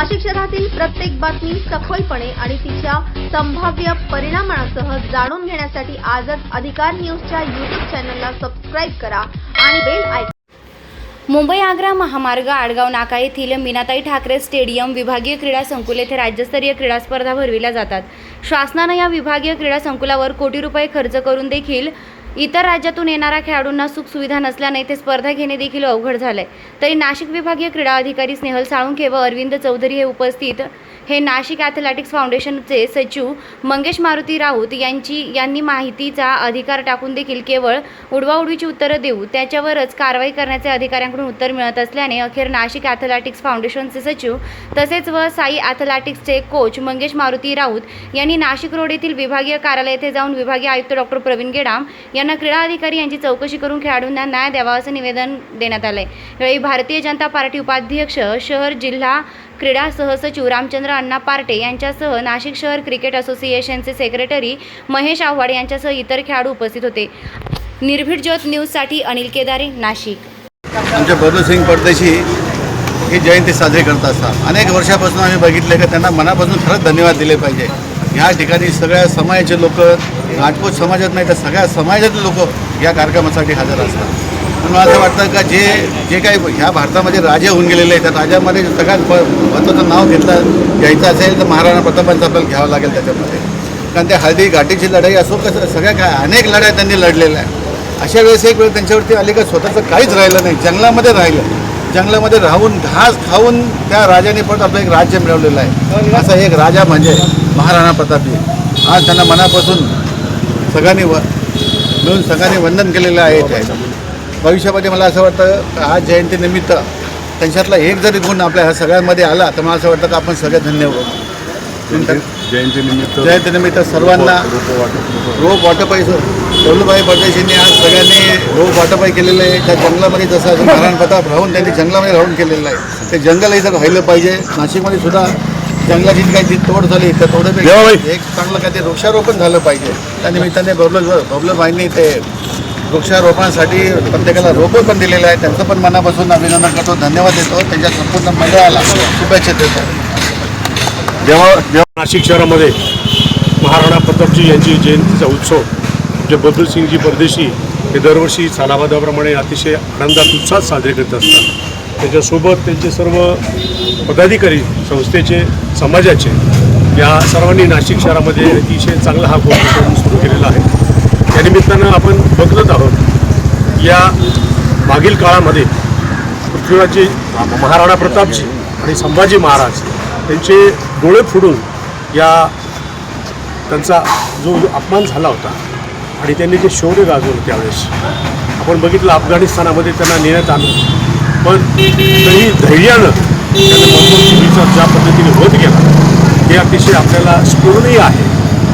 नाशिक शहरातील प्रत्येक बातमी सखोलपणे आणि तिच्या संभाव्य परिणामांसह जाणून घेण्यासाठी आजच अधिकार न्यूजच्या YouTube चॅनलला सबस्क्राइब करा आणि बेल आयकॉन। मुंबई-आग्रा महामार्ग आडगाव नाका येथील मीनाताई ठाकरे स्टेडियम विभागीय क्रीडा संकुल येथे राज्यस्तरीय क्रीडा स्पर्धा भरविल्या जातात। शासनाने या विभागीय क्रीडा संकुलावर कोटी रुपये खर्च करून देखील इतर राज्यातून येणाऱ्या खेळाडूंना सुखसुविधा नसल्याने ते स्पर्धा घेणे देखील अवघड झाले। तरी नाशिक विभागीय क्रीडा अधिकारी स्नेहल साळुंखे व अरविंद चौधरी हे उपस्थित हे नाशिक ॲथलेटिक्स फाउंडेशनचे सचिव मंगेश मारुती राऊत यांनी माहितीचा अधिकार टाकून देखील केवळ उडवाउडवीची उत्तरं देऊ त्याच्यावरच कारवाई करण्याचे अधिकाऱ्यांकडून उत्तर मिळत असल्याने अखेर नाशिक ॲथलेटिक्स फाउंडेशनचे सचिव तसेच व साई ॲथलेटिक्सचे कोच मंगेश मारुती राऊत यांनी नाशिक रोड येथील विभागीय कार्यालय येथे जाऊन विभागीय आयुक्त डॉक्टर प्रवीण गेडाम यांना क्रीडा अधिकारी यांची चौकशी करून खेळाडूंना न्याय द्यावा असे निवेदन देण्यात आले। यावेळी भारतीय जनता पार्टी उपाध्यक्ष शहर जिल्हा क्रीडा सहसचिव रामचंद्र अण्णा पार्टे यांच्यासह नाशिक शहर क्रिकेट असोसिएशनचे सेक्रेटरी महेश आव्हाड यांच्यासह इतर खेळाडू उपस्थित होते। निर्भीड ज्योत न्यूजसाठी अनिल केदारे, नाशिक। आमच्या बबलूसिंग परदेशी ही जयंती साजरी करत असतात। अनेक वर्षापासून आम्ही बघितले की त्यांना मनापासून खरंच धन्यवाद दिले पाहिजे। ह्या ठिकाणी सगळ्या समाजाचे लोक, राजपूत समाजात नाही तर सगळ्या समाजातले लोक या कार्यक्रमासाठी हजर असतात। म्हणून असं वाटतं का जे काही ह्या भारतामध्ये राजे होऊन गेलेले आहेत त्या राजामध्ये सगळ्यात महत्त्वाचं नाव घ्यायचं असेल तर महाराणा प्रतापांचं आपल्याला घ्यावं लागेल त्याच्यामध्ये। कारण त्या हळदी घाटीची लढाई असो कसं सगळ्या काय अनेक लढाई त्यांनी लढलेल्या आहे। अशा वेळेस एक वेळ त्यांच्यावरती आली का स्वतःचं काहीच राहिलं नाही, जंगलामध्ये राहिलं। जंगलामध्ये राहून घास खाऊन त्या राजाने पण आपलं एक राज्य मिळवलेलं आहे। असा एक राजा म्हणजे महाराणा प्रतापजी। आज त्यांना मनापासून सगळ्यांनी मिळून सगळ्यांनी वंदन केलेलं आहे। भविष्यामध्ये मला असं वाटतं आज जयंतीनिमित्त त्यांच्यातला एक जरी गुण आपल्या ह्या सगळ्यांमध्ये आला तर मला असं वाटतं की आपण सगळे धन्य होऊ। जयंतीनिमित्त सर्वांना रोप वाटपाई वल्लभभाई परदेशींनी आज सगळ्यांनी रोप वाटपाई केलेलं आहे। त्या जंगलामध्ये जसं महाराणा प्रताप राहून त्यांनी जंगलामध्ये राहून केलेलं आहे ते जंगल इथं राहिलं पाहिजे। नाशिकमध्ये सुद्धा जंगलाची काही जी तोड झाली तर तोडीपैकी एक चांगलं काय ते वृक्षारोपण झालं पाहिजे। त्या निमित्ताने बबलूभाईंनी ते वृक्षारोपणासाठी प्रत्येकाला रोपं पण दिलेलं आहे। त्यांचं पण मनापासून अभिनंदन करतो, धन्यवाद देतो। त्यांच्या संपूर्ण मंडळाला शुभेच्छा देतो। जेव्हा नाशिक शहरामध्ये महाराणा प्रतापजी यांची जयंतीचा उत्सव जे बबलूसिंगजी परदेशी हे दरवर्षी सालाबादाप्रमाणे अतिशय आनंदात उत्साहात साजरे करत असतात। त्याच्यासोबत त्यांचे सर्व पदाधिकारी संस्थेचे समाजाचे या सर्वांनी नाशिक शहरामध्ये अतिशय चांगला हा उपक्रम सुरू केलेला आहे। त्या निमित्तानं आपण बघत आहोत या मागील काळामध्ये पृथ्वीराजजी महाराणा प्रतापजी आणि संभाजी महाराज त्यांचे डोळे फोडून त्यांचा जो अपमान झाला होता आणि त्यांनी जे शौर्य गाजवलं त्यावेळेस आपण बघितलं अफगाणिस्तानामध्ये त्यांना नेण्यात आलं, पण तरी धैर्यानं त्यांना मंगोलचा ज्या पद्धतीने वध केला हे अतिशय आपल्याला स्फूर्णीय आहे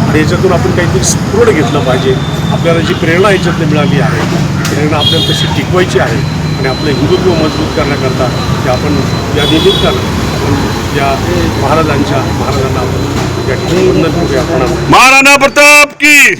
आणि याच्यातून आपण काहीतरी स्फूर्ण घेतलं पाहिजे। आपल्याला जी प्रेरणा याच्यातून मिळाली आहे प्रेरणा आपल्याला तशी टिकवायची आहे आणि आपलं हिंदुत्व मजबूत करण्याकरता ते आपण या निमित्तानं आपण या महाराजांना आपण या ठिकाणी वंदन करूया। महाराणा प्रताप की